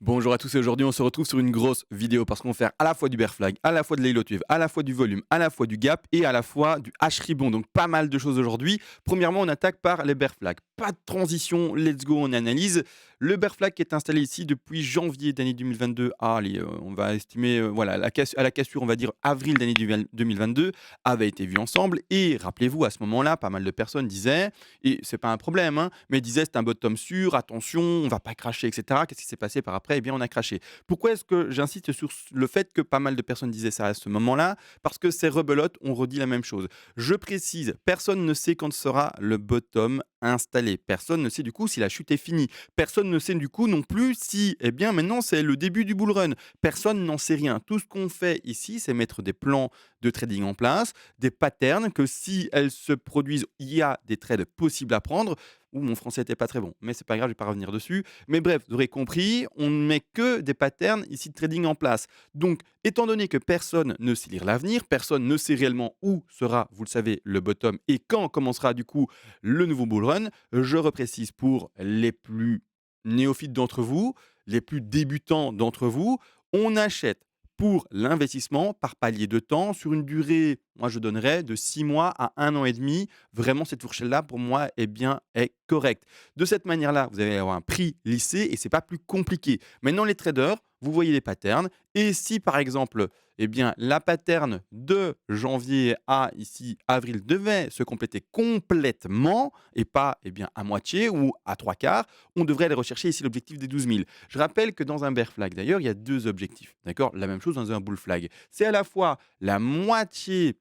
Bonjour à tous et aujourd'hui on se retrouve sur une grosse vidéo parce qu'on va faire à la fois du bear flag, à la fois de l'Halo Wave, à la fois du volume, à la fois du gap et à la fois du H-ribbon. Donc pas mal de choses aujourd'hui. Premièrement, on attaque par les bear flags. Pas de transition, let's go, on analyse. Le bear flag qui est installé ici depuis janvier d'année 2022 à, allez, on va estimer, voilà, à la cassure, on va dire avril d'année 2022, avait été vu ensemble. Et rappelez-vous, à ce moment-là, pas mal de personnes disaient, et c'est pas un problème, hein, mais disaient c'est un bottom sûr, attention, on va pas cracher, etc. Qu'est-ce qui s'est passé par après? Eh bien, on a craché. Pourquoi est-ce que j'insiste sur le fait que pas mal de personnes disaient ça à ce moment-là? Parce que c'est rebelote, on redit la même chose. Je précise, personne ne sait quand sera le bottom installé. Personne ne sait du coup si la chute est finie. Personne ne sait du coup non plus si, eh bien, maintenant c'est le début du bull run. Personne n'en sait rien. Tout ce qu'on fait ici, c'est mettre des plans de trading en place, des patterns que si elles se produisent, il y a des trades possibles à prendre. Ouh, mon français n'était pas très bon, mais c'est pas grave, je vais pas revenir dessus. Mais bref, vous aurez compris, on ne met que des patterns ici de trading en place. Donc, étant donné que personne ne sait lire l'avenir, personne ne sait réellement où sera, vous le savez, le bottom et quand commencera du coup le nouveau bull run, je reprécise pour les plus néophytes d'entre vous, les plus débutants d'entre vous, on achète pour l'investissement par palier de temps sur une durée, moi je donnerais de 6 mois à 1 an et demi. Vraiment, cette fourchette-là, pour moi, eh bien, est correcte. De cette manière-là, vous allez avoir un prix lissé et c'est pas plus compliqué. Maintenant, les traders, vous voyez les patterns. Et si, par exemple, eh bien, la pattern de janvier à ici avril devait se compléter complètement et pas eh bien, à moitié ou à trois quarts, on devrait aller rechercher ici l'objectif des 12 000. Je rappelle que dans un bear flag, d'ailleurs, il y a deux objectifs. D'accord. La même chose dans un bull flag. C'est à la fois la moitié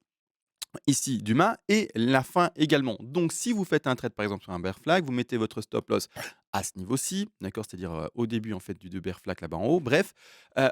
ici du mât et la fin également. Donc si vous faites un trade par exemple sur un bear flag, vous mettez votre stop loss à ce niveau-ci, d'accord? C'est-à-dire, au début en fait du de bear flag là-bas en haut, bref.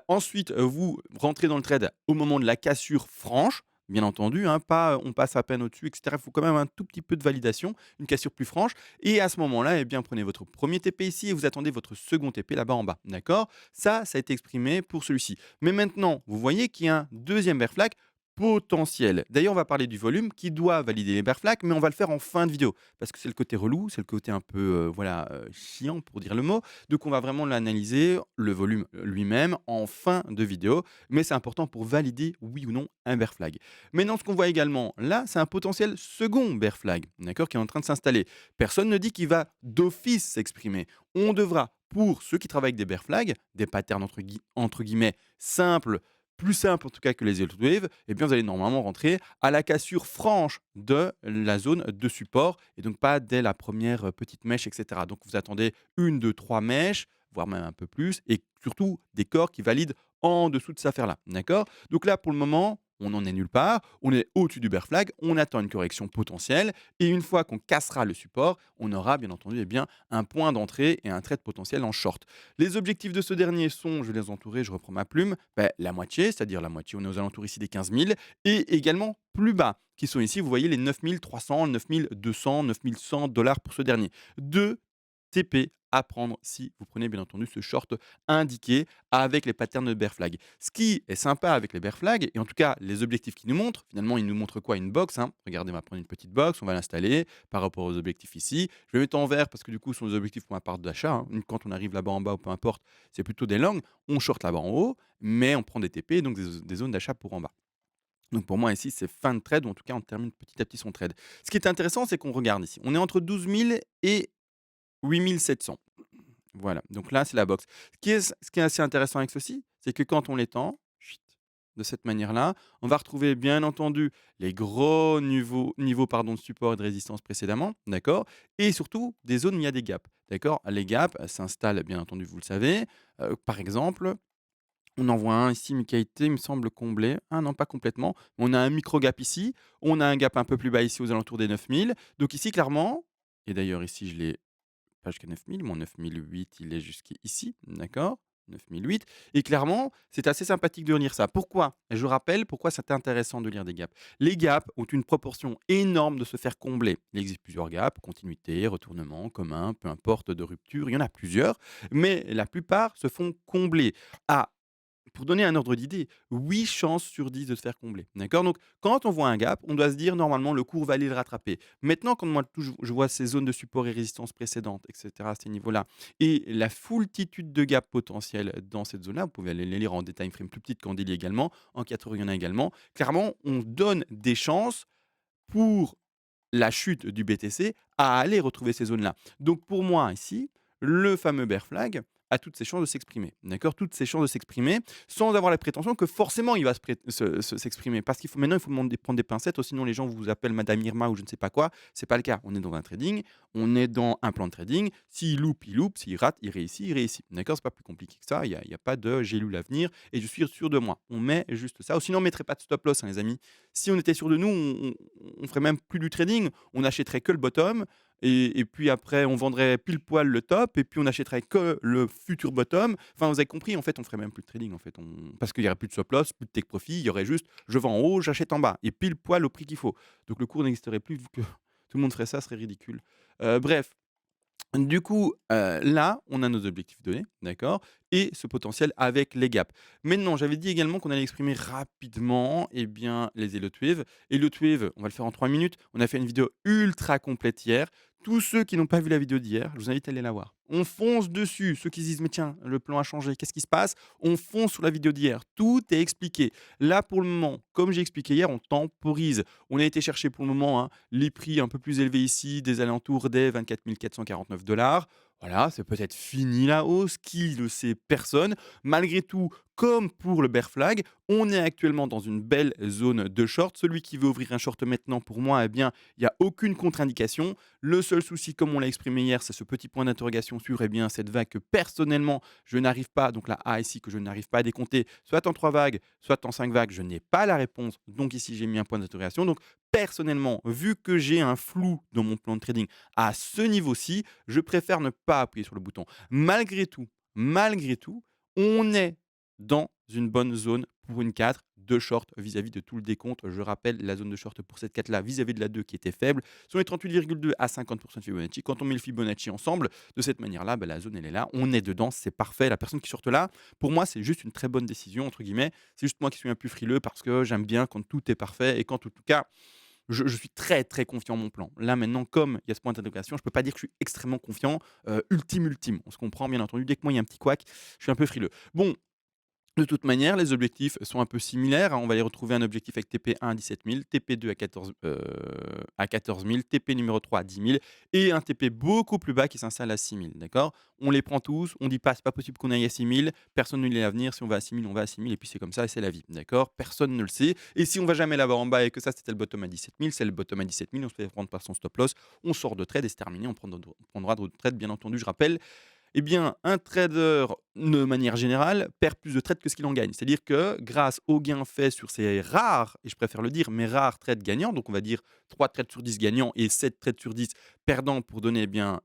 Ensuite, vous rentrez dans le trade au moment de la cassure franche, bien entendu, hein, pas, on passe à peine au-dessus et cetera. Il faut quand même un tout petit peu de validation, une cassure plus franche et à ce moment-là, eh bien, prenez votre premier TP ici et vous attendez votre second TP là-bas en bas, d'accord? Ça a été exprimé pour celui-ci. Mais maintenant, vous voyez qu'il y a un deuxième bear flag potentiel. D'ailleurs, on va parler du volume qui doit valider les bear flags, mais on va le faire en fin de vidéo parce que c'est le côté relou, c'est le côté un peu, voilà, chiant pour dire le mot. Donc on va vraiment l'analyser, le volume lui-même, en fin de vidéo, mais c'est important pour valider, oui ou non, un bear flag. Maintenant, ce qu'on voit également là, c'est un potentiel second bear flag, d'accord, qui est en train de s'installer. Personne ne dit qu'il va d'office s'exprimer. On devra, pour ceux qui travaillent avec des bear flags, des patterns entre guillemets simples, plus simple en tout cas que les Yield Wave, eh bien vous allez normalement rentrer à la cassure franche de la zone de support et donc pas dès la première petite mèche, et cetera. Donc vous attendez une, 2, 3 mèches, voire même un peu plus, et surtout des corps qui valident en dessous de cette affaire-là. D'accord? Donc là, pour le moment, on n'en est nulle part, on est au-dessus du bear flag, on attend une correction potentielle, et une fois qu'on cassera le support, on aura bien entendu eh bien, un point d'entrée et un trade potentiel en short. Les objectifs de ce dernier sont, je vais les entourer, je reprends ma plume, la moitié, c'est-à-dire la moitié, on est aux alentours ici des 15 000, et également plus bas, qui sont ici, vous voyez, les 9 300, 9 200, 9 100 dollars pour ce dernier. 2 TP à prendre si vous prenez bien entendu ce short indiqué avec les patterns de bear flag. Ce qui est sympa avec les bear flags, et en tout cas les objectifs qu'ils nous montrent, finalement ils nous montrent quoi? Une box, hein. Regardez, on va prendre une petite box, on va l'installer par rapport aux objectifs ici. Je vais mettre en vert parce que du coup ce sont des objectifs pour ma part d'achat, hein. Quand on arrive là-bas en bas ou peu importe, c'est plutôt des longs. On short là-bas en haut, mais on prend des TP, donc des zones d'achat pour en bas. Donc pour moi ici, c'est fin de trade, ou en tout cas on termine petit à petit son trade. Ce qui est intéressant, c'est qu'on regarde ici. On est entre 12 000 et 8 700. Voilà, donc là, c'est la box. Ce qui est assez intéressant avec ceci, c'est que quand on l'étend, chut, de cette manière-là, on va retrouver bien entendu les gros niveaux pardon, de support et de résistance précédemment, d'accord? Et surtout des zones où il y a des gaps, d'accord? Les gaps s'installent, bien entendu, vous le savez. Par exemple, on en voit un ici, mais qui a été, il me semble, comblé. Ah non, pas complètement. On a un micro gap ici. On a un gap un peu plus bas ici aux alentours des 9 000. Donc ici, clairement, et d'ailleurs ici, je l'ai pas jusqu'à 9 000, mon 9 008, il est jusqu'ici, d'accord? 9 008, et clairement, c'est assez sympathique de lire ça. Pourquoi? Je rappelle pourquoi c'est intéressant de lire des gaps. Les gaps ont une proportion énorme de se faire combler. Il existe plusieurs gaps, continuité, retournement, commun, peu importe, de rupture, il y en a plusieurs, mais la plupart se font combler à pour donner un ordre d'idée, 8 chances sur 10 de se faire combler. D'accord? Donc, quand on voit un gap, on doit se dire normalement le cours va aller le rattraper. Maintenant, quand moi je vois ces zones de support et résistance précédentes, etc., à ces niveaux-là, et la foultitude de gaps potentiels dans cette zone-là, vous pouvez aller les lire en time frame plus petite qu'en daily également, en 4 heures il y en a également. Clairement, on donne des chances pour la chute du BTC à aller retrouver ces zones-là. Donc pour moi ici, le fameux bear flag a toutes ses chances de s'exprimer, d'accord? Toutes ses chances de s'exprimer sans avoir la prétention que forcément il va s'exprimer. Parce qu'il faut maintenant, il faut prendre des pincettes, sinon les gens vous appellent Madame Irma ou je ne sais pas quoi. C'est pas le cas. On est dans un trading, on est dans un plan de trading. S'il loupe, il loupe. S'il rate, il réussit, il réussit. D'accord? C'est pas plus compliqué que ça. Il y a pas de j'ai lu l'avenir et je suis sûr de moi. On met juste ça. Ou sinon, on mettrait pas de stop loss, hein, les amis. Si on était sûr de nous, on ferait même plus du trading. On achèterait que le bottom et puis après, on vendrait pile poil le top et puis on achèterait que le futur bottom. Enfin, vous avez compris, en fait, on ferait même plus de trading, en fait. Parce qu'il y aurait plus de stop loss, plus de take profit, il y aurait juste je vends en haut, j'achète en bas et pile poil au prix qu'il faut. Donc le cours n'existerait plus vu que tout le monde ferait ça, ce serait ridicule. Bref, du coup, là, on a nos objectifs donnés, d'accord? Et ce potentiel avec les gaps. Maintenant, j'avais dit également qu'on allait exprimer rapidement, eh bien, les Elliott Wave. Elliott Wave, on va le faire en 3 minutes. On a fait une vidéo ultra complète hier. Tous ceux qui n'ont pas vu la vidéo d'hier, je vous invite à aller la voir. On fonce dessus. Ceux qui se disent: «Mais tiens, le plan a changé, qu'est-ce qui se passe?» On fonce sur la vidéo d'hier. Tout est expliqué. Là, pour le moment, comme j'ai expliqué hier, on temporise. On a été chercher pour le moment, hein, les prix un peu plus élevés ici, des alentours des 24 449 $. Voilà, c'est peut-être fini la hausse, qui le sait? Personne. Malgré tout, comme pour le bear flag, on est actuellement dans une belle zone de short. Celui qui veut ouvrir un short maintenant, pour moi, eh bien, il n'y a aucune contre-indication. Le seul souci, comme on l'a exprimé hier, c'est ce petit point d'interrogation sur eh bien, cette vague que personnellement, je n'arrive pas, donc la A ici, que je n'arrive pas à décompter, soit en 3 vagues, soit en 5 vagues, je n'ai pas la réponse. Donc ici, j'ai mis un point d'interrogation. Donc personnellement, vu que j'ai un flou dans mon plan de trading à ce niveau-ci, je préfère ne pas appuyer sur le bouton. Malgré tout, on est dans une bonne zone pour une 4 de short vis-à-vis de tout le décompte. Je rappelle la zone de short pour cette 4 là vis-à-vis de la 2 qui était faible sont les 38,2 à 50% de Fibonacci. Quand on met le Fibonacci ensemble de cette manière-là, bah, la zone elle est là, on est dedans, c'est parfait. La personne qui sorte là, pour moi, c'est juste une très bonne décision entre guillemets. C'est juste moi qui suis un peu frileux parce que j'aime bien quand tout est parfait et quand en tout cas je suis très, très confiant en mon plan. Là, maintenant, comme il y a ce point d'interrogation, je ne peux pas dire que je suis extrêmement confiant, ultime. On se comprend, bien entendu. Dès que moi, il y a un petit couac, je suis un peu frileux. Bon, de toute manière, les objectifs sont un peu similaires, hein. On va aller retrouver un objectif avec TP1 à 17 000, TP2 à 14 000, TP numéro 3 à 10 000 et un TP beaucoup plus bas qui s'installe à 6 000. D'accord? On les prend tous, on dit pas, c'est pas possible qu'on aille à 6 000, personne ne l'est à venir. Si on va à 6 000, on va à 6 000 et puis c'est comme ça et c'est la vie. D'accord? Personne ne le sait. Et si on va jamais l'avoir en bas et que ça c'était le bottom à 17 000, c'est le bottom à 17 000, on se fait prendre par son stop loss, on sort de trade et c'est terminé. On prendra d'autres trades, bien entendu, je rappelle. Eh bien, un trader, de manière générale, perd plus de trades que ce qu'il en gagne. C'est-à-dire que grâce aux gains faits sur ces rares, et je préfère le dire, mais rares trades gagnants, donc on va dire 3 trades sur 10 gagnants et 7 trades sur 10 perdants pour donner eh bien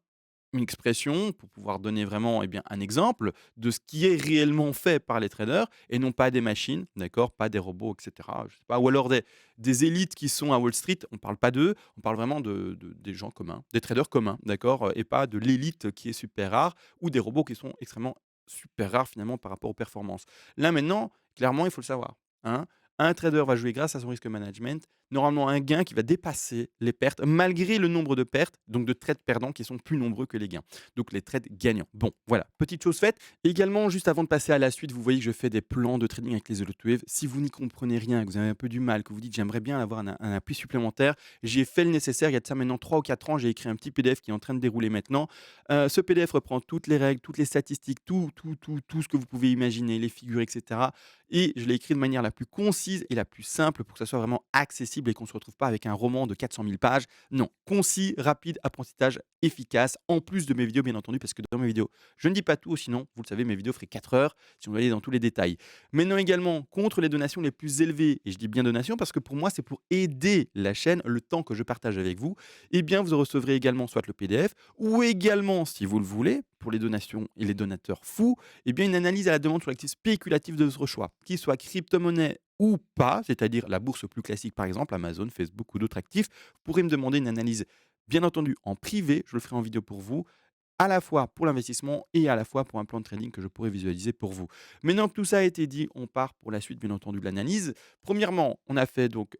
une expression, pour pouvoir donner vraiment, eh bien, un exemple de ce qui est réellement fait par les traders et non pas des machines, d'accord? Pas des robots et cetera, je sais pas, ou alors des élites qui sont à Wall Street, on parle pas d'eux, on parle vraiment de des gens communs, des traders communs, d'accord? Et pas de l'élite qui est super rare ou des robots qui sont extrêmement super rares finalement par rapport aux performances. Là maintenant, clairement, il faut le savoir, hein? Un trader va jouer grâce à son risque management, normalement un gain qui va dépasser les pertes, malgré le nombre de pertes, donc de trades perdants qui sont plus nombreux que les gains. Donc les trades gagnants. Bon, voilà, petite chose faite. Également, juste avant de passer à la suite, vous voyez que je fais des plans de trading avec les Wave. Si vous n'y comprenez rien, que vous avez un peu du mal, que vous dites j'aimerais bien avoir un appui supplémentaire, j'ai fait le nécessaire. Il y a de ça maintenant 3 ou 4 ans, j'ai écrit un petit PDF qui est en train de dérouler maintenant. Ce PDF reprend toutes les règles, toutes les statistiques, tout ce que vous pouvez imaginer, les figures, etc. Et je l'ai écrit de manière la plus concise et la plus simple pour que ça soit vraiment accessible et qu'on ne se retrouve pas avec un roman de 400 000 pages. Non, concis, rapide, apprentissage efficace, en plus de mes vidéos bien entendu, parce que dans mes vidéos, je ne dis pas tout, sinon, vous le savez, mes vidéos feraient 4 heures si on veut aller dans tous les détails. Maintenant également, contre les donations les plus élevées, et je dis bien donations parce que pour moi, c'est pour aider la chaîne, le temps que je partage avec vous, eh bien, vous recevrez également soit le PDF, ou également, si vous le voulez, pour les donations et les donateurs fous, eh bien, une analyse à la demande sur l'actif spéculatif de votre choix, qu'il soit crypto-monnaie ou pas, c'est-à-dire la bourse plus classique, par exemple, Amazon, Facebook ou d'autres actifs. Vous pourrez me demander une analyse, bien entendu, en privé, je le ferai en vidéo pour vous, à la fois pour l'investissement et à la fois pour un plan de trading que je pourrais visualiser pour vous. Maintenant que tout ça a été dit, on part pour la suite, bien entendu, de l'analyse. Premièrement, on a fait donc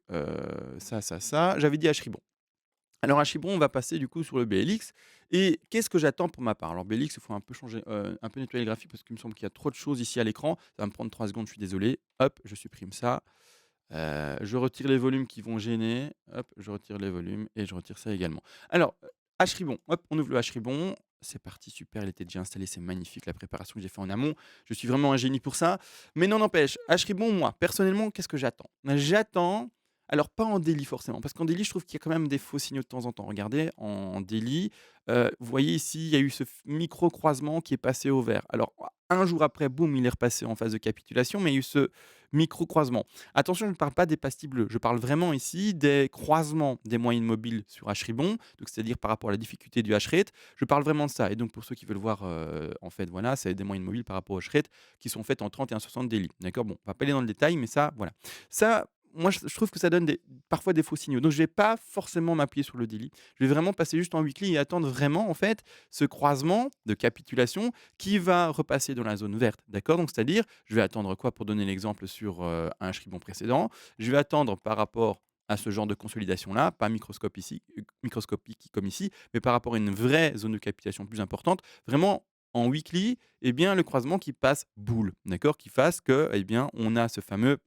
ça. J'avais dit Hribon. Alors à Chibron, on va passer du coup sur le BLX et qu'est-ce que j'attends pour ma part? Alors BLX, il faut un peu changer, un peu nettoyer le graphique parce qu'il me semble qu'il y a trop de choses ici à l'écran. Ça va me prendre 3 secondes, je suis désolé. Hop, je supprime ça. Je retire les volumes qui vont gêner. Hop, je retire les volumes et je retire ça également. Alors, Hribon, hop, on ouvre le Hribon. C'est parti, super, il était déjà installé, c'est magnifique la préparation que j'ai fait en amont. Je suis vraiment un génie pour ça. Mais non, n'empêche, Hribon, moi, personnellement, qu'est-ce que j'attends? J'attends, alors pas en daily forcément, parce qu'en daily, je trouve qu'il y a quand même des faux signaux de temps en temps. Regardez, en daily, vous voyez ici, il y a eu ce micro croisement qui est passé au vert. Alors, un jour après, boum, il est repassé en phase de capitulation, mais il y a eu ce micro croisement. Attention, je ne parle pas des pastilles bleues, je parle vraiment ici des croisements des moyennes mobiles sur Hribon, donc c'est-à-dire par rapport à la difficulté du H-rate. Je parle vraiment de ça. Et donc, pour ceux qui veulent voir, en fait, voilà, c'est des moyennes mobiles par rapport au H-rate qui sont faites en 30 et 1,60 daily. D'accord. Bon, on va pas aller dans le détail, mais ça, voilà. Ça, moi, je trouve que ça donne parfois des faux signaux. Donc, je vais pas forcément m'appuyer sur le daily. Je vais vraiment passer juste en weekly et attendre vraiment, en fait, ce croisement de capitulation qui va repasser dans la zone verte. D'accord. Donc, c'est-à-dire, je vais attendre quoi pour donner l'exemple sur un Hribon précédent? Je vais attendre par rapport à ce genre de consolidation-là, pas microscopique comme ici, mais par rapport à une vraie zone de capitulation plus importante, vraiment en weekly, eh bien, le croisement qui passe boule, d'accord, qui fasse que, eh bien, on a ce fameux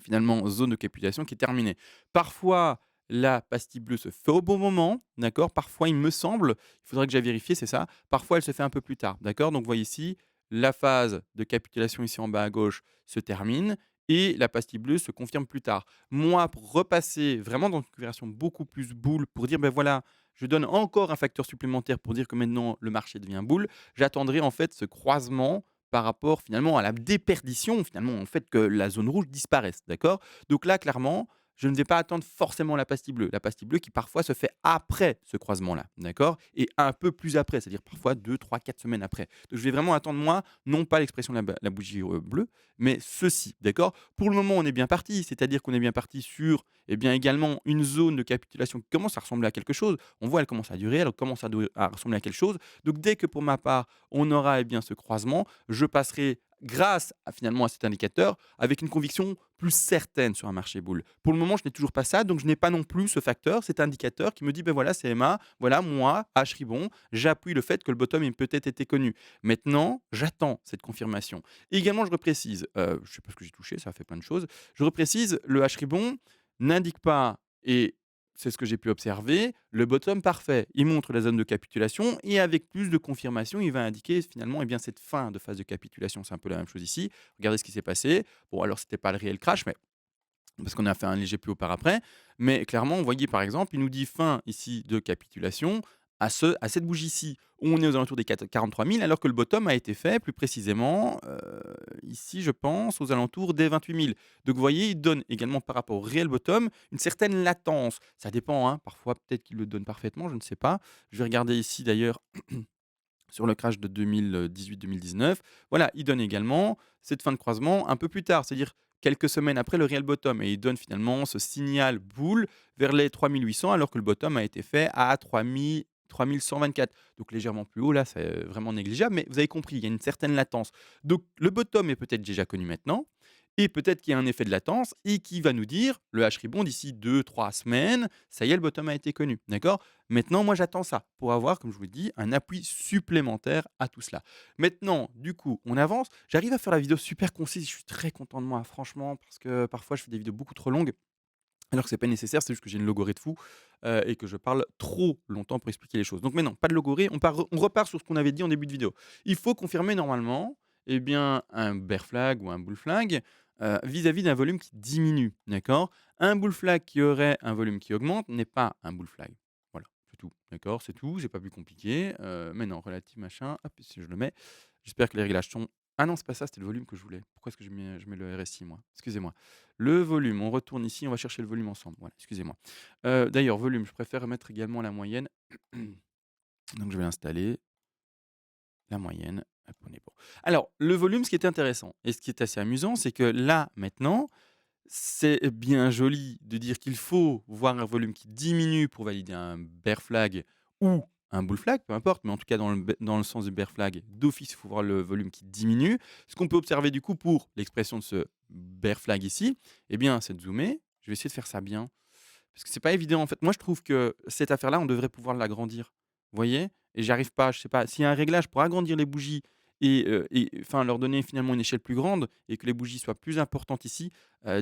finalement zone de capitulation qui est terminée. Parfois, la pastille bleue se fait au bon moment, d'accord. Parfois, il me semble, il faudrait que j'aille vérifier, c'est ça. Parfois, elle se fait un peu plus tard, d'accord. Donc, vous voyez ici, la phase de capitulation ici en bas à gauche se termine et la pastille bleue se confirme plus tard. Moi, pour repasser vraiment dans une configuration beaucoup plus boule, pour dire, ben voilà, je donne encore un facteur supplémentaire pour dire que maintenant le marché devient boule, j'attendrai en fait ce croisement par rapport finalement à la déperdition, finalement, en fait, que la zone rouge disparaisse, d'accord? Donc là, clairement, je ne vais pas attendre forcément la pastille bleue. La pastille bleue qui parfois se fait après ce croisement-là, d'accord? Et un peu plus après, c'est-à-dire parfois 2, 3, 4 semaines après. Donc je vais vraiment attendre moi, non pas l'expression de la bougie bleue, mais ceci, d'accord? Pour le moment, on est bien parti, c'est-à-dire qu'on est bien parti sur, eh bien, également une zone de capitulation qui commence à ressembler à quelque chose. On voit, elle commence à durer, elle commence à ressembler à quelque chose. Donc dès que pour ma part, on aura eh bien, ce croisement, je passerai grâce à, finalement à cet indicateur avec une conviction plus certaine sur un marché boule. Pour le moment, je n'ai toujours pas ça, donc je n'ai pas non plus ce facteur, cet indicateur qui me dit ben voilà, CMA, voilà, moi, Hribon, j'appuie le fait que le bottom ait peut-être été connu. Maintenant, j'attends cette confirmation. Et également, je reprécise, je ne sais pas ce que j'ai touché, ça a fait plein de choses. Je reprécise, le Hribon n'indique pas, et c'est ce que j'ai pu observer, le bottom parfait. Il montre la zone de capitulation et avec plus de confirmation, il va indiquer finalement eh bien, cette fin de phase de capitulation. C'est un peu la même chose ici. Regardez ce qui s'est passé. Bon, alors, c'était pas le réel crash, mais parce qu'on a fait un léger plus haut par après. Mais clairement, vous voyez, par exemple, il nous dit fin ici de capitulation à cette bougie-ci, où on est aux alentours des 43 000, alors que le bottom a été fait plus précisément, ici, je pense, aux alentours des 28 000. Donc, vous voyez, il donne également par rapport au réel bottom une certaine latence. Ça dépend, hein, parfois, peut-être qu'il le donne parfaitement, je ne sais pas. Je vais regarder ici d'ailleurs sur le crash de 2018-2019. Voilà, il donne également cette fin de croisement un peu plus tard, c'est-à-dire quelques semaines après le real bottom. Et il donne finalement ce signal boule vers les 3800, alors que le bottom a été fait à 3000. 3124, donc légèrement plus haut, là c'est vraiment négligeable, mais vous avez compris, il y a une certaine latence. Donc le bottom est peut-être déjà connu maintenant, et peut-être qu'il y a un effet de latence et qui va nous dire, le H-rebond d'ici 2, 3 semaines, ça y est, le bottom a été connu. D'accord. Maintenant, moi, j'attends ça pour avoir, comme je vous le dis, un appui supplémentaire à tout cela. Maintenant, du coup, on avance. J'arrive à faire la vidéo super concise. Je suis très content de moi, franchement, parce que parfois, je fais des vidéos beaucoup trop longues. Alors que c'est pas nécessaire, c'est juste que j'ai une logorée de fou et que je parle trop longtemps pour expliquer les choses. Donc maintenant, pas de logorée, on repart sur ce qu'on avait dit en début de vidéo. Il faut confirmer normalement eh bien, un bear flag ou un bull flag vis-à-vis d'un volume qui diminue. D'accord. Un bull flag qui aurait un volume qui augmente n'est pas un bull flag. Voilà, c'est tout. D'accord, c'est tout, c'est pas plus compliqué. Mais non, relative machin, hop, si je le mets. J'espère que les réglages sont. Ah non, c'est pas ça, c'était le volume que je voulais. Pourquoi est-ce que je mets le RSI, moi? Excusez-moi. Le volume, on retourne ici, on va chercher le volume ensemble. Voilà, excusez-moi. D'ailleurs, volume, je préfère mettre également la moyenne. Donc je vais installer la moyenne. Hop, on est bon. Alors, le volume, ce qui est intéressant et ce qui est assez amusant, c'est que là, maintenant, c'est bien joli de dire qu'il faut voir un volume qui diminue pour valider un bear flag ou un bull flag, peu importe, mais en tout cas dans le sens du bear flag, d'office, il faut voir le volume qui diminue. Ce qu'on peut observer du coup pour l'expression de ce bear flag ici, eh bien, c'est de zoomer. Je vais essayer de faire ça bien, parce que c'est pas évident en fait. Moi, je trouve que cette affaire-là, on devrait pouvoir l'agrandir. Vous voyez? Et j'arrive pas, je sais pas, s'il y a un réglage pour agrandir les bougies et enfin leur donner finalement une échelle plus grande et que les bougies soient plus importantes ici,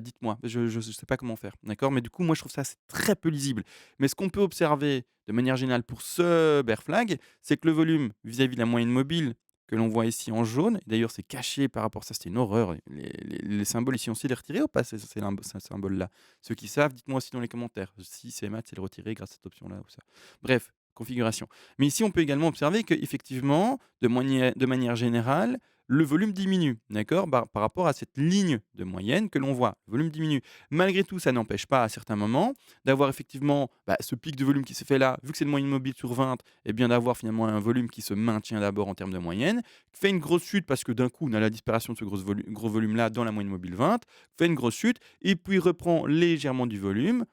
dites-moi. Je sais pas comment faire, d'accord? Mais du coup, moi, je trouve ça c'est très peu lisible. Mais ce qu'on peut observer de manière générale pour ce bear flag, c'est que le volume vis-à-vis de la moyenne mobile que l'on voit ici en jaune, et d'ailleurs c'est caché par rapport à ça, c'était une horreur. Les symboles ici, on sait les retirer ou pas ces symboles-là? Ceux qui savent, dites-moi aussi dans les commentaires. Si c'est mat, c'est le retirer grâce à cette option-là ou ça. Bref, configuration. Mais ici, on peut également observer qu'effectivement, de manière générale, le volume diminue, d'accord, par rapport à cette ligne de moyenne que l'on voit. Le volume diminue. Malgré tout, ça n'empêche pas à certains moments d'avoir effectivement ce pic de volume qui se fait là, vu que c'est une moyenne mobile sur 20, et bien d'avoir finalement un volume qui se maintient d'abord en termes de moyenne, fait une grosse chute parce que d'un coup, on a la disparition de ce gros volume-là dans la moyenne mobile 20, fait une grosse chute, et puis reprend légèrement du volume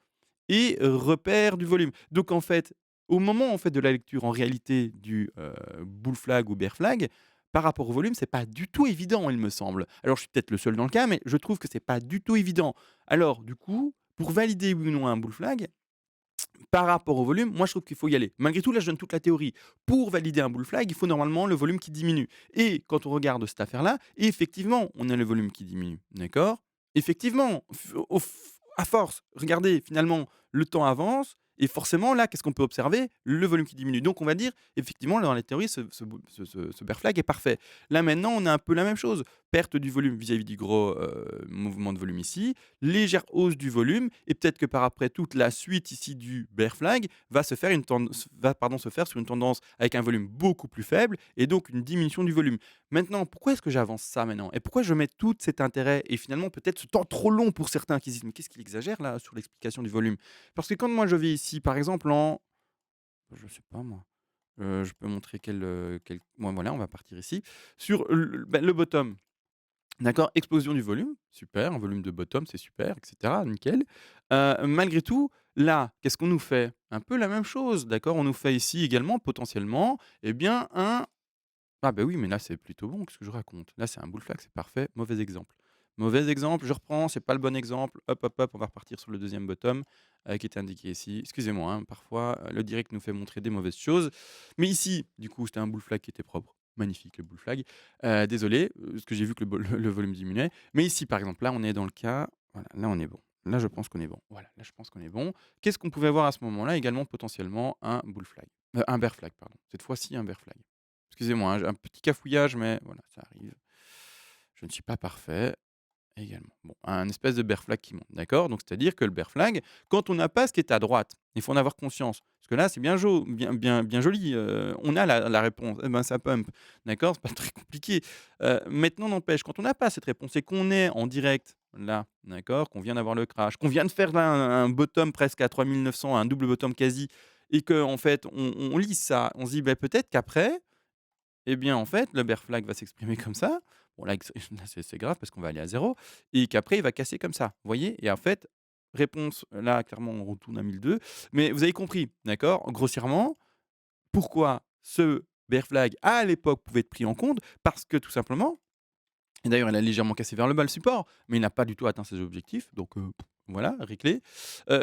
et repère du volume. Donc en fait, au moment en fait de la lecture en réalité du, bull flag ou bear flag, par rapport au volume, c'est pas du tout évident, il me semble. Alors je suis peut-être le seul dans le cas, mais je trouve que c'est pas du tout évident. Alors du coup, pour valider oui ou non un bull flag, par rapport au volume, moi je trouve qu'il faut y aller. Malgré tout, là je donne toute la théorie. Pour valider un bull flag, il faut normalement le volume qui diminue. Et quand on regarde cette affaire-là, effectivement, on a le volume qui diminue. D'accord? Effectivement, à force, regardez, finalement, le temps avance. Et forcément, là, qu'est-ce qu'on peut observer? Le volume qui diminue. Donc, on va dire, effectivement, dans la théorie, ce bear flag est parfait. Là, maintenant, on a un peu la même chose. Perte du volume vis-à-vis du gros mouvement de volume ici, légère hausse du volume, et peut-être que par après toute la suite ici du bear flag va se faire sur une tendance avec un volume beaucoup plus faible et donc une diminution du volume. Maintenant, pourquoi est-ce que j'avance ça maintenant? Et pourquoi je mets tout cet intérêt et finalement peut-être ce temps trop long pour certains qui se disent mais qu'est-ce qu'il exagère là sur l'explication du volume? Parce que quand moi je vais ici par exemple en, je sais pas moi, je peux montrer moi voilà, on va partir ici sur le bottom. D'accord, explosion du volume, super, un volume de bottom, c'est super, et cetera, nickel. Malgré tout, là, qu'est-ce qu'on nous fait? Un peu la même chose, d'accord? On nous fait ici également potentiellement, eh bien un ah bah oui, mais là, c'est plutôt bon, qu'est-ce que je raconte? Là, c'est un bull flag, c'est parfait, mauvais exemple. Mauvais exemple, je reprends, c'est pas le bon exemple, hop, hop, hop, on va repartir sur le deuxième bottom, qui est indiqué ici. Excusez-moi, hein, parfois, le direct nous fait montrer des mauvaises choses. Mais ici, du coup, c'était un bull flag qui était propre. Magnifique le bull flag. Désolé, parce que j'ai vu que le volume diminuait. Mais ici, par exemple, là, on est dans le cas voilà, là, on est bon. Là, je pense qu'on est bon. Voilà, là, je pense qu'on est bon. Qu'est-ce qu'on pouvait avoir à ce moment-là? Également, potentiellement, un bull flag. Un bear flag, pardon. Cette fois-ci, un bear flag. Excusez-moi, hein, j'ai un petit cafouillage, mais voilà, ça arrive. Je ne suis pas parfait également. Bon, un espèce de bear flag qui monte, d'accord? Donc c'est-à-dire que le bear flag, quand on n'a pas ce qui est à droite, il faut en avoir conscience. Parce que là, c'est bien joli, on a la réponse, eh ben, ça pump, d'accord? C'est pas très compliqué. Maintenant n'empêche, quand on n'a pas cette réponse et qu'on est en direct, là, d'accord? Qu'on vient d'avoir le crash, qu'on vient de faire là un bottom presque à 3900, un double bottom quasi et qu'en fait on lit ça, on se dit: «Beh, peut-être qu'après, eh bien, en fait, le bear flag va s'exprimer comme ça. Bon, là, là, c'est grave parce qu'on va aller à zéro et qu'après, il va casser comme ça. Vous voyez? Et en fait, réponse, là, clairement, on retourne à 1002. Mais vous avez compris, d'accord? Grossièrement, pourquoi ce bear flag, à l'époque, pouvait être pris en compte? Parce que tout simplement, et d'ailleurs, elle a légèrement cassé vers le bas le support, mais il n'a pas du tout atteint ses objectifs, donc voilà, réglé.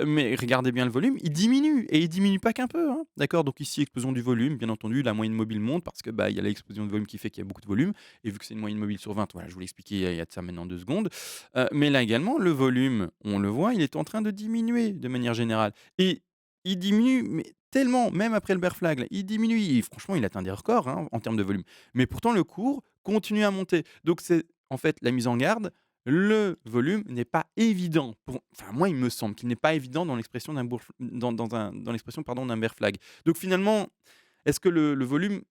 Mais regardez bien le volume, il diminue et il diminue pas qu'un peu, hein, d'accord? Donc ici, explosion du volume, bien entendu, la moyenne mobile monte parce que, bah, il y a l'explosion de volume qui fait qu'il y a beaucoup de volume et vu que c'est une moyenne mobile sur 20, voilà, je vous l'ai expliqué il y a de ça maintenant 2 secondes. Mais là également, le volume, on le voit, il est en train de diminuer de manière générale et il diminue, mais tellement, même après le bear flag, là, il diminue et franchement, il atteint des records, hein, en termes de volume. Mais pourtant, le cours continue à monter. Donc c'est en fait la mise en garde, le volume n'est pas évident enfin moi il me semble qu'il n'est pas évident dans l'expression dans l'expression pardon d'un bear flag. Donc finalement, est-ce que le volume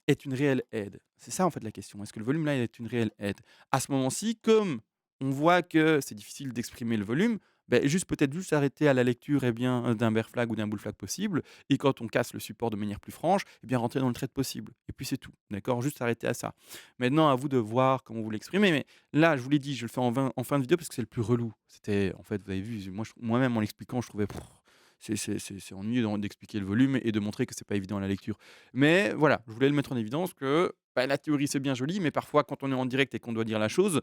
est une réelle aide? C'est ça en fait la question. Est-ce que le volume là est une réelle aide? À ce moment-ci, comme on voit que c'est difficile d'exprimer le volume, beh, juste peut-être juste s'arrêter à la lecture eh bien, d'un bear flag ou d'un bull flag possible et quand on casse le support de manière plus franche, eh bien rentrer dans le trade possible et puis c'est tout, d'accord? Juste s'arrêter à ça. Maintenant à vous de voir comment vous l'exprimez, mais là je vous l'ai dit, je le fais en fin de vidéo parce que c'est le plus relou. C'était en fait, vous avez vu, moi même en l'expliquant, je trouvais c'est ennuyeux d'expliquer le volume et de montrer que c'est pas évident à la lecture. Mais voilà, je voulais le mettre en évidence que, bah, la théorie, c'est bien joli, mais parfois quand on est en direct et qu'on doit dire la chose,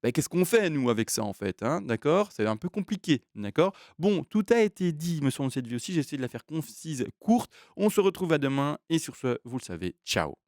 bah, qu'est-ce qu'on fait nous avec ça en fait, hein? D'accord? C'est un peu compliqué, d'accord? Bon, tout a été dit, me semble, dans cette vidéo aussi. J'ai essayé de la faire concise, courte. On se retrouve à demain et sur ce, vous le savez, ciao.